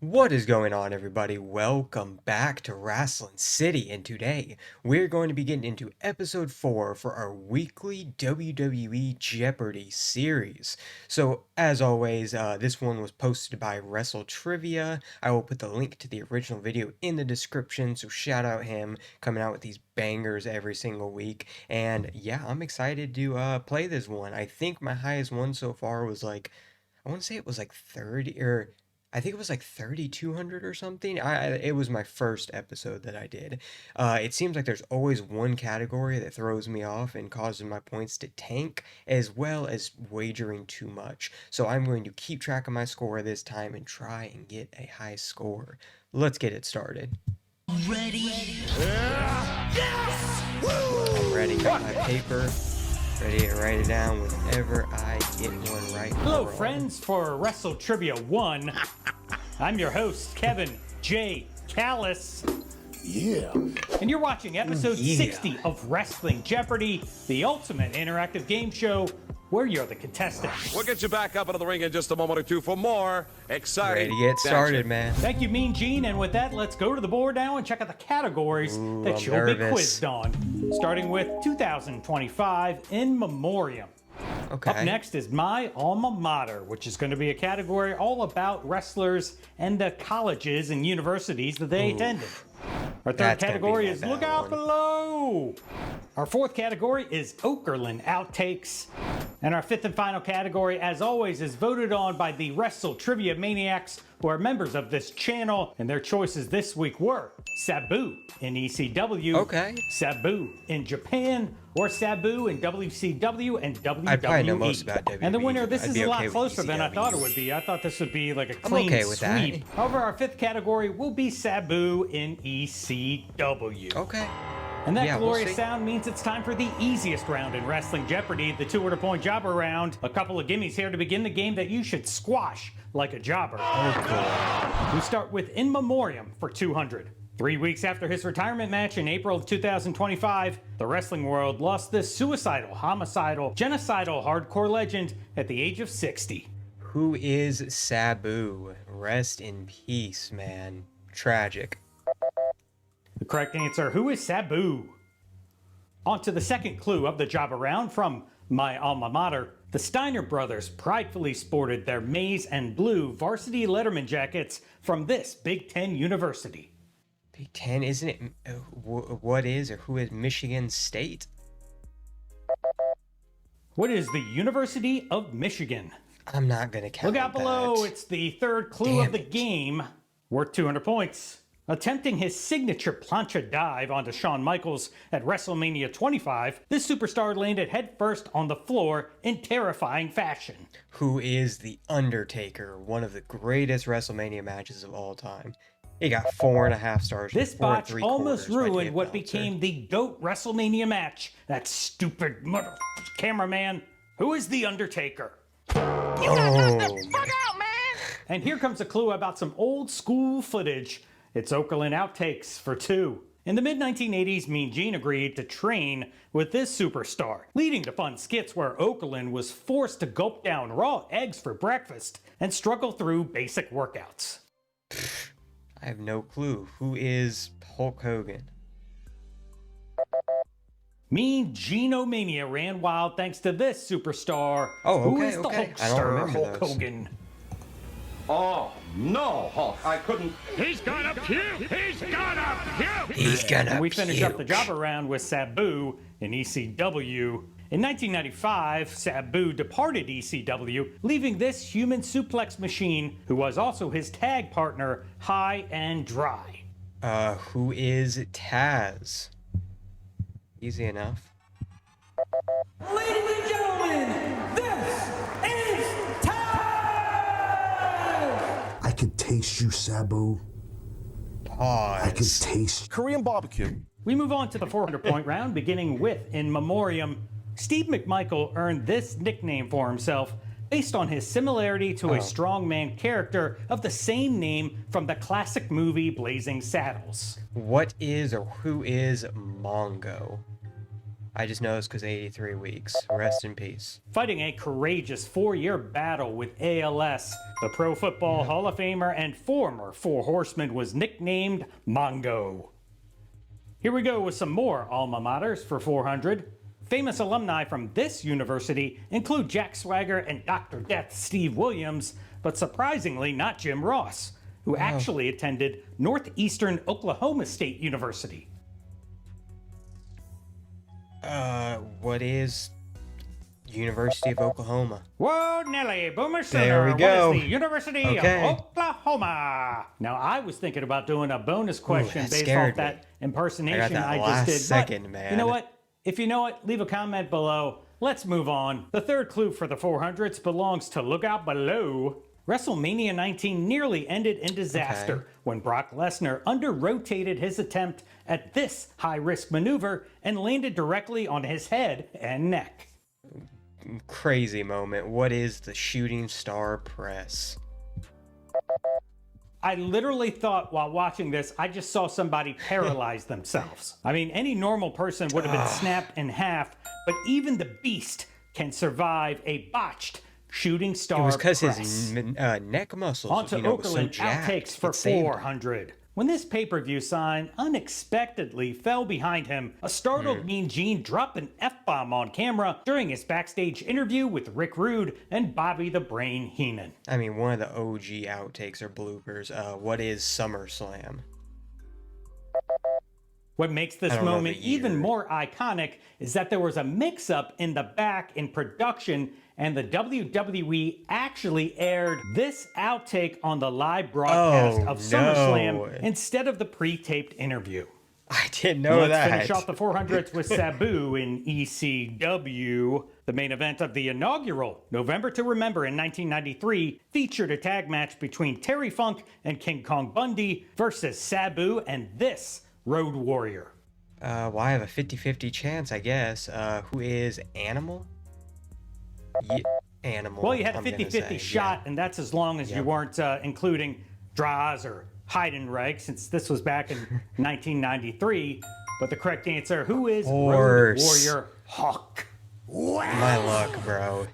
What is going on, everybody? Welcome back to Wrestling City, and today we're going to be getting into episode 4 for our weekly WWE Jeopardy series. So, as always, this one was posted by WrestleTrivia. I will put the link to the original video in the description, so shout out him coming out with these bangers every single week. And yeah, I'm excited to play this one. I think my highest one so far was like, I want to say it was like 30 or I think it was like 3,200 or something. It was my first episode that I did. It seems like there's always one category that throws me off and causes my points to tank, as well as wagering too much. So I'm going to keep track of my score this time and try and get a high score. Let's get it started. Ready? Yes! I'm ready. Got my paper. Ready to write it down whenever I get one right. Hello, friends, for WrestleTrivia 1. I'm your host, Kevin J. Callis. Yeah. And you're watching episode 60 of Wrestling Jeopardy, the ultimate interactive game show where you're the contestant. We'll get you back up into the ring in just a moment or two for more exciting Ready to get started, man. Thank you, Mean Gene. And with that, let's go to the board now and check out the categories that you'll be quizzed on. Starting with 2025 In Memoriam. Okay. Up next is My Alma Mater, which is going to be a category all about wrestlers and the colleges and universities that they attended. Our third category is Look Out Below. Our fourth category is Okerlund Outtakes. And our fifth and final category, as always, is voted on by the WrestleTrivia Maniacs, who are members of this channel. And their choices this week were Sabu in ECW, Sabu in Japan, or Sabu in WCW and WWE. I probably know most about WWE. And the winner, this is a lot with closer than I thought it would be. I thought this would be like a clean sweep. However, our fifth category will be Sabu in ECW. Okay. And that glorious sound means it's time for the easiest round in Wrestling Jeopardy, the 200-point jobber round. A couple of gimmies here to begin the game that you should squash like a jobber. We start with In Memoriam for 200. 3 weeks after his retirement match in April of 2025, the wrestling world lost this suicidal, homicidal, genocidal hardcore legend at the age of 60. Who is Sabu? Rest in peace, man. Tragic. The correct answer, who is Sabu? On to the second clue of the jobber round from My Alma Mater. The Steiner brothers pridefully sported their maize and blue varsity Letterman jackets from this Big Ten university. Big Ten, isn't it? What is or who is Michigan State? What is the University of Michigan? I'm not going to count Look out below, it's the third clue of the game. Worth 200 points. Attempting his signature plancha dive onto Shawn Michaels at WrestleMania 25, this superstar landed headfirst on the floor in terrifying fashion. Who is The Undertaker? One of the greatest WrestleMania matches of all time. He got 4.5 stars. This botch almost ruined what became the GOAT WrestleMania match. That stupid mother cameraman. Who is The Undertaker? You gotta knock the fuck out, man! And here comes a clue about some old school footage. It's Okerlund Outtakes for 2. In the mid-1980s, Mean Gene agreed to train with this superstar, leading to fun skits where Okerlund was forced to gulp down raw eggs for breakfast and struggle through basic workouts. I have no clue. Who is Hulk Hogan? Mean Gene-omania ran wild thanks to this superstar. Who is the Hulkster, Hulk Hogan? Oh, no, Hulk, I couldn't. He's gonna puke! He's gonna puke! He's gonna And we finish up the jobber round with Sabu in ECW. In 1995, Sabu departed ECW, leaving this human suplex machine, who was also his tag partner, high and dry. Who is Taz? Easy enough. Ladies and gentlemen, this is I could taste you, Sabu. Pause. I could taste Korean barbecue. We move on to the 400-point round, beginning with In Memoriam. Steve McMichael earned this nickname for himself based on his similarity to a strongman character of the same name from the classic movie Blazing Saddles. What is or who is Mongo? I just know it's because 83 weeks. Rest in peace. Fighting a courageous 4-year battle with ALS, the Pro Football Hall of Famer and former Four Horseman was nicknamed Mongo. Here we go with some more alma maters for 400. Famous alumni from this university include Jack Swagger and Dr. Death Steve Williams, but surprisingly not Jim Ross, who actually attended Northeastern Oklahoma State University. What is University of Oklahoma? Whoa, Nelly, Boomer Sooner. There we go. What is the University of Oklahoma? Now, I was thinking about doing a bonus question that based scared off that me. impersonation that I last just did. second, but man. you know what? If you know it, leave a comment below. Let's move on. The third clue for the 400s belongs to Look Out Below. WrestleMania 19 nearly ended in disaster when Brock Lesnar under-rotated his attempt at this high-risk maneuver and landed directly on his head and neck. Crazy moment. What is the Shooting Star Press? I literally thought while watching this, I just saw somebody paralyze themselves. I mean, any normal person would have been snapped in half, but even the Beast can survive a botched Shooting Star It was because press. his neck muscles, On to was so Okerlund jacked. outtakes for It saved him. 400. When this pay-per-view sign unexpectedly fell behind him, a startled Mean Gene dropped an F-bomb on camera during his backstage interview with Rick Rude and Bobby the Brain Heenan. I mean, one of the OG outtakes or bloopers. What is SummerSlam? What makes this don't know moment the year. even more iconic is that there was a mix-up in the back in production, and the WWE actually aired this outtake on the live broadcast of SummerSlam instead of the pre-taped interview. I didn't know Let's that. finish off the 400s with Sabu in ECW. The main event of the inaugural November to Remember in 1993 featured a tag match between Terry Funk and King Kong Bundy versus Sabu and this Road Warrior. Well, I have a 50-50 chance, I guess. Who is Animal? Animal. Well, you had a I'm gonna 50-50 say, shot, and that's as long as you weren't including draws or Heidenreich, since this was back in 1993. But the correct answer, who is Road Horse. Warrior Hawk? My luck, bro.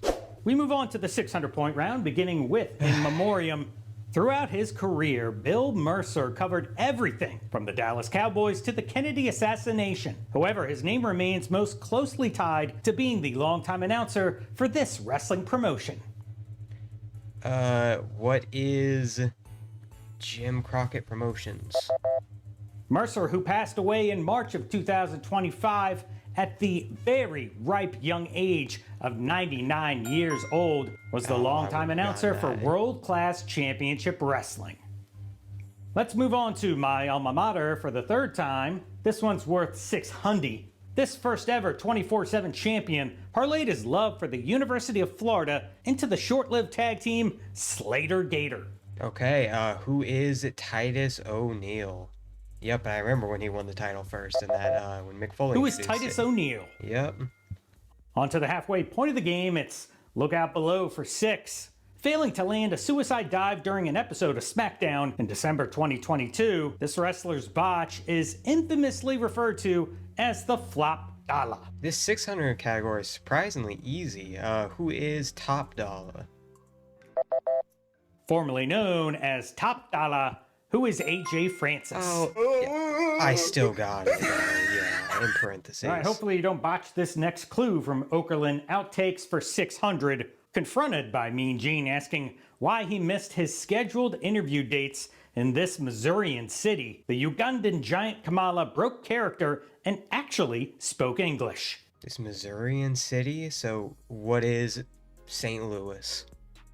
We move on to the 600-point round, beginning with In Memoriam. Throughout his career, Bill Mercer covered everything from the Dallas Cowboys to the Kennedy assassination. However, his name remains most closely tied to being the longtime announcer for this wrestling promotion. What is Jim Crockett Promotions? Mercer, who passed away in March of 2025 at the very ripe young age of 99 years old, was the longtime announcer for World Class Championship Wrestling. Let's move on to my alma mater for the third time. This one's worth 600. This first ever 24/7 champion parlayed his love for the University of Florida into the short-lived tag team Slater Gator. Okay, who is Titus O'Neil? Yep, I remember when he won the title first, and that when Mick Foley. Who is introduced Titus it. O'Neil? Yep. On to the halfway point of the game, it's Look Out Below for 6. Failing to land a suicide dive during an episode of SmackDown in December 2022, this wrestler's botch is infamously referred to as the Flop Dollar. This 600 category is surprisingly easy. Who is Top Dollar? Formerly known as Top Dollar, who is AJ Francis. Oh, yeah. I still got it. Yeah, in parentheses. All right, hopefully you don't botch this next clue from Okerlund Outtakes for 600. Confronted by Mean Gene asking why he missed his scheduled interview dates in this Missourian city, the Ugandan giant Kamala broke character and actually spoke English. This Missourian city? So what is St. Louis?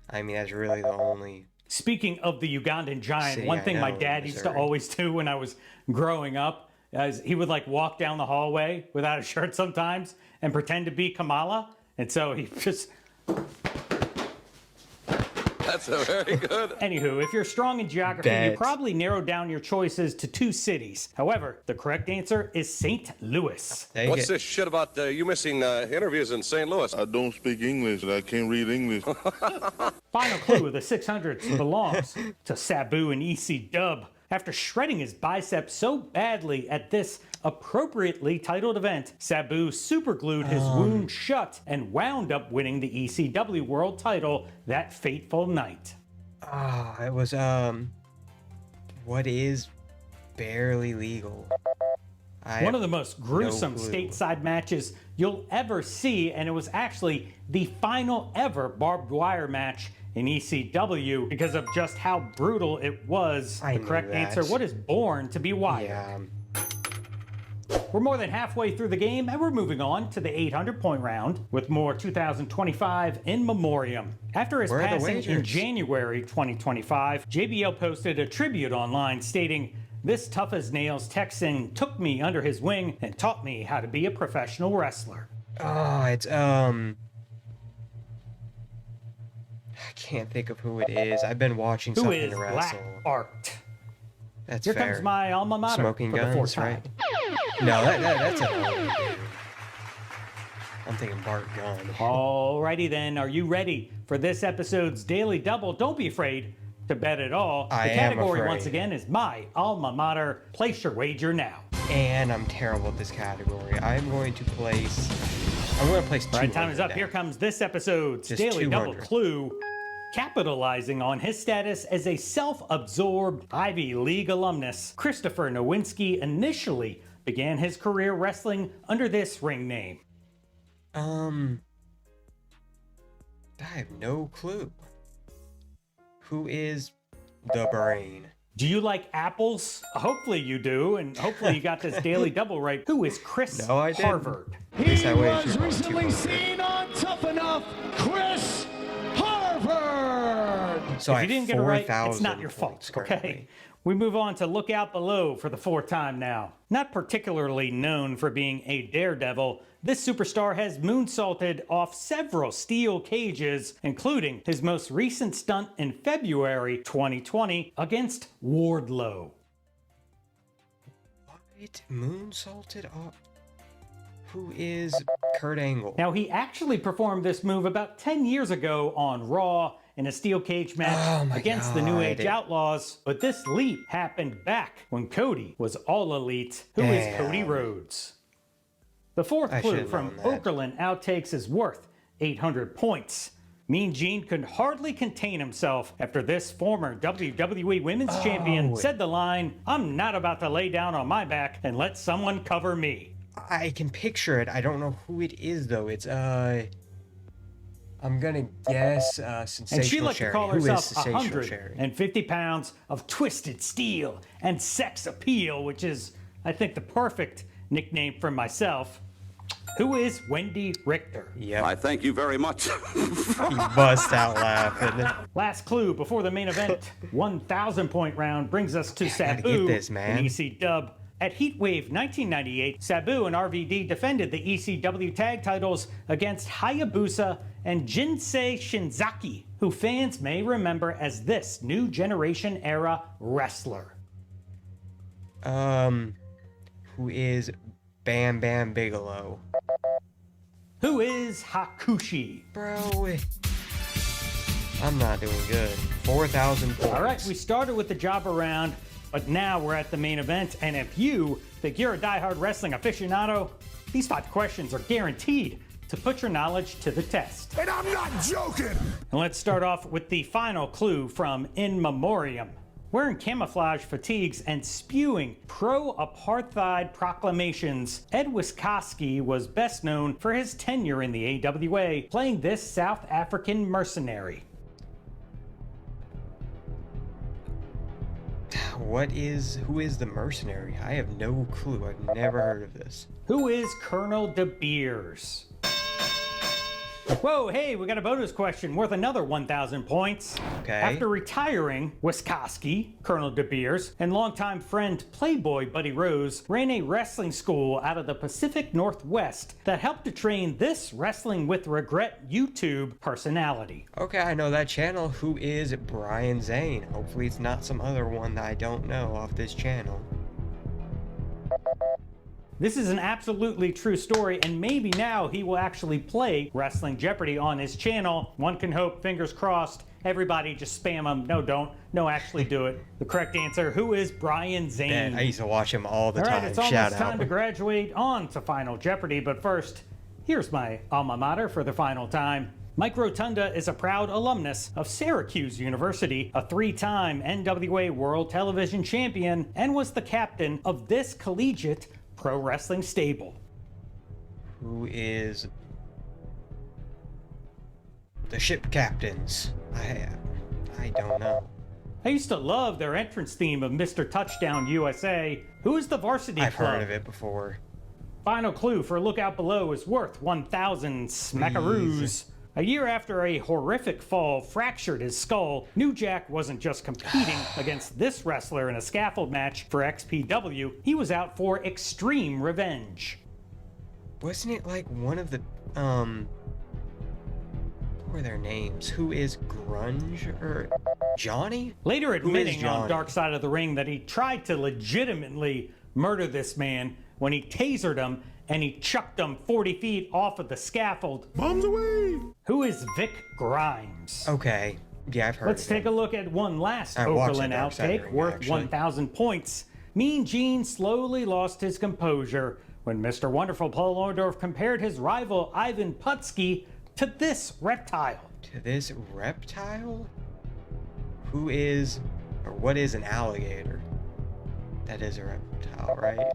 I mean, that's really the only... Speaking of the Ugandan giant, City, one I thing my know, dad used to Missouri. always do when I was growing up is he would like walk down the hallway without a shirt sometimes and pretend to be Kamala. And so he just... That's a very good. Anywho, if you're strong in geography, you Bet. probably narrowed down your choices to 2 cities. However, the correct answer is St. Louis. Take What's it. this shit about you missing interviews in St. Louis? I don't speak English. I can't read English. Final clue of the 600s belongs to Sabu and EC Dub. After shredding his biceps so badly at this appropriately titled event, Sabu superglued his wound shut and wound up winning the ECW World title that fateful night. It was, what is barely legal? One of the most gruesome stateside matches you'll ever see, and it was actually the final ever barbed wire match in ECW because of just how brutal it was. The correct answer, what is born to be wired? Yeah. We're more than halfway through the game, and we're moving on to the 800-point round with more 2025 in memoriam. After his passing in January 2025, JBL posted a tribute online stating, "This tough-as-nails Texan took me under his wing and taught me how to be a professional wrestler." Oh, it's, I can't think of who it is. I've been watching something to wrestle. Black Art. That's Here fair. comes my alma mater Smoking for the Guns, fourth time. right? No, that's a... I'm thinking Bart Gunn. Alrighty then, are you ready for this episode's Daily Double? Don't be afraid to bet at all. I the am category afraid. once again is my alma mater. Place your wager now. And I'm terrible at this category. I'm going to place 200 Right, time is up. down. Here comes this episode's Just Daily Double 200. clue. Capitalizing on his status as a self-absorbed Ivy League alumnus, Christopher Nowinski initially began his career wrestling under this ring name. I have no clue. Who is the Brain? Do you like apples? Hopefully you do, and hopefully you got this Daily Double right. Who is Chris No, I didn't. Harvard? He was recently seen on Tough Enough, Chris Harvard. So If I you didn't have get it right, 4,000 it's not your fault, points okay? currently. We move on to Look Out Below for the fourth time now. Not particularly known for being a daredevil, this superstar has moonsaulted off several steel cages, including his most recent stunt in February 2020 against Wardlow. What? Moonsaulted off? Who is Kurt Angle? Now, he actually performed this move about 10 years ago on Raw in a steel cage match against the New Age Outlaws, but this leap happened back when Cody was All Elite. Who is Cody Rhodes? The fourth clue from Okerlund Outtakes is worth 800 points. Mean Gene could hardly contain himself after this former WWE Women's Champion said the line, "I'm not about to lay down on my back and let someone cover me." I can picture it. I don't know who it is though. It's I'm gonna guess Sensational And she likes to Sherry. call Who is herself Sensational Sherry? 150 pounds of twisted steel and sex appeal, which is, I think, the perfect nickname for myself. Who is Wendy Richter? Yep. I thank you very much. He bust out laughing. Last clue before the main event, 1,000-point round brings us to I gotta Sabu get this, man. in EC Dub. At Heatwave 1998, Sabu and RVD defended the ECW tag titles against Hayabusa and Jinsei Shinzaki, who fans may remember as this new generation era wrestler. Who is Bam Bam Bigelow? Who is Hakushi? Bro, I'm not doing good. 4,000 points. All right, we started with the job around, but now we're at the main event, and if you think you're a diehard wrestling aficionado, these 5 questions are guaranteed to put your knowledge to the test. And I'm not joking. And let's start off with the final clue from In Memoriam. Wearing camouflage fatigues and spewing pro-apartheid proclamations, Ed Wiskoski was best known for his tenure in the AWA, playing this South African mercenary. Who is the mercenary? I have no clue. I've never heard of this. Who is Colonel De Beers? Whoa, hey, we got a bonus question worth another 1,000 points. Okay. After retiring, Wiskoski, Colonel De Beers, and longtime friend Playboy Buddy Rose ran a wrestling school out of the Pacific Northwest that helped to train this Wrestling with Regret YouTube personality. Okay, I know that channel. Who is Brian Zane? Hopefully it's not some other one that I don't know off this channel. This is an absolutely true story, and maybe now he will actually play Wrestling Jeopardy on his channel. One can hope, fingers crossed. Everybody just spam him. No, don't. No, actually do it. The correct answer, who is Brian Zane? Man, I used to watch him all the time. All right, it's almost time to graduate on to Final Jeopardy, but first, here's my alma mater for the final time. Mike Rotunda is a proud alumnus of Syracuse University, a 3-time NWA World Television Champion, and was the captain of this collegiate pro wrestling stable. Who is the ship captains? I don't know. I used to love their entrance theme of Mr. Touchdown USA. Who is the varsity club? I've heard of it before. Final clue for Lookout Below is worth 1,000 smackaroos. A year after a horrific fall fractured his skull, New Jack wasn't just competing against this wrestler in a scaffold match for XPW, he was out for extreme revenge. Wasn't it like one of the, what were their names? Who is Grunge? Or Johnny? Later admitting Johnny? on Dark Side of the Ring that he tried to legitimately murder this man when he tasered him and he chucked him 40 feet off of the scaffold. Bombs away! Who is Vic Grimes? Okay. Yeah, I've heard Let's of take it. a look at one last I watched Okerlund the Dark Side of the outtake Ring, worth actually. 1,000 points. Mean Gene slowly lost his composure when Mr. Wonderful Paul Orndorff compared his rival Ivan Putski to this reptile. To this reptile? Who is, or what is an alligator? That is a reptile, right?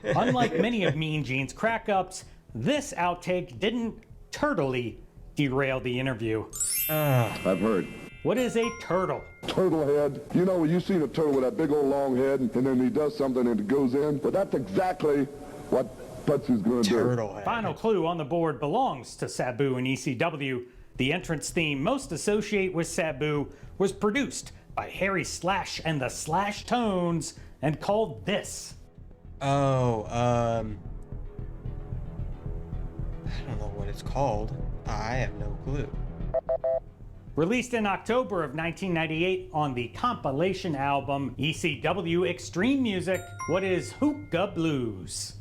Unlike many of Mean Gene's crack-ups, this outtake didn't turtly derail the interview. I've heard. What is a turtle? Turtle head. You know, when you seen a turtle with that big old long head, and then he does something and it goes in? But that's exactly what Putsy's gonna do. Turtle head. Final clue on the board belongs to Sabu and ECW. The entrance theme most associate with Sabu was produced by Harry Slash and the Slash Tones and called this. Oh, I don't know what it's called. I have no clue. Released in October of 1998 on the compilation album ECW Extreme Music, what is Hookah Blues?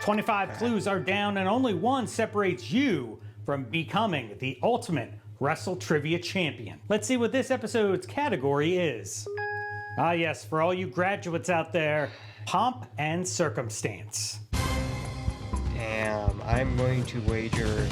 25 clues are down and only one separates you from becoming the ultimate WrestleTrivia champion. Let's see what this episode's category is. Ah yes, for all you graduates out there, pomp and circumstance. Damn, I'm going to wager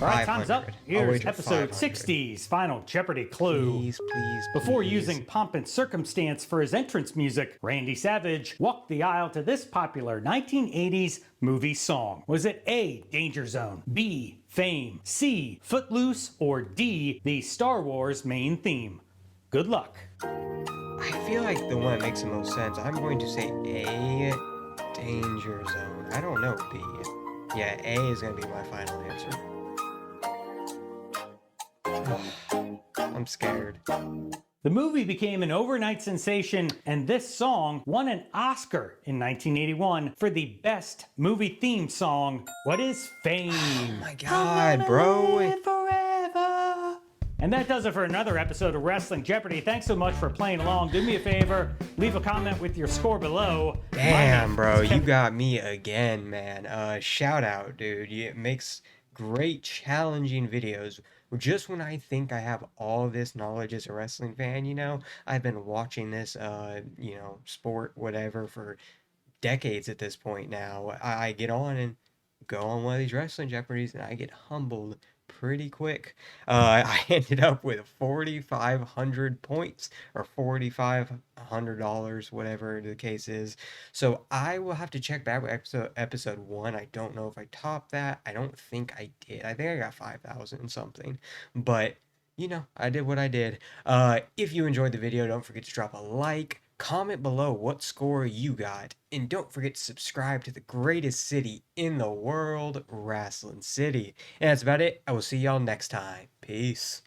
All right, time's up. 500. I'll Here's wager episode 500. 60's final Jeopardy clue. Please, please, Before please. using pomp and circumstance for his entrance music, Randy Savage walked the aisle to this popular 1980s movie song. Was it A, Danger Zone, B, Fame, C, Footloose, or D, the Star Wars main theme? Good luck. I feel like the one that makes the most sense. I'm going to say A, Danger Zone. I don't know B. Yeah, A is going to be my final answer. I'm scared. The movie became an overnight sensation, and this song won an Oscar in 1981 for the best movie theme song. What is Fame? Oh my god, bro. Forever. And that does it for another episode of Wrestling Jeopardy. Thanks so much for playing along. Do me a favor, leave a comment with your score below. Damn, bro, you got me again, man. Shout out, dude. It makes great, challenging videos. Just when I think I have all this knowledge as a wrestling fan, you know, I've been watching this, you know, sport, whatever, for decades at this point now. I get on and go on one of these Wrestling Jeopardies, and I get humbled pretty quick. I ended up with 4,500 points, or $4,500, whatever the case is. So I will have to check back with episode 1. I don't know if I topped that. I don't think I did. I think I got 5,000 and something. But, you know, I did what I did. If you enjoyed the video, don't forget to drop a like. Comment below what score you got, and don't forget to subscribe to the greatest city in the world, Wrestling City. And that's about it. I will see y'all next time. Peace.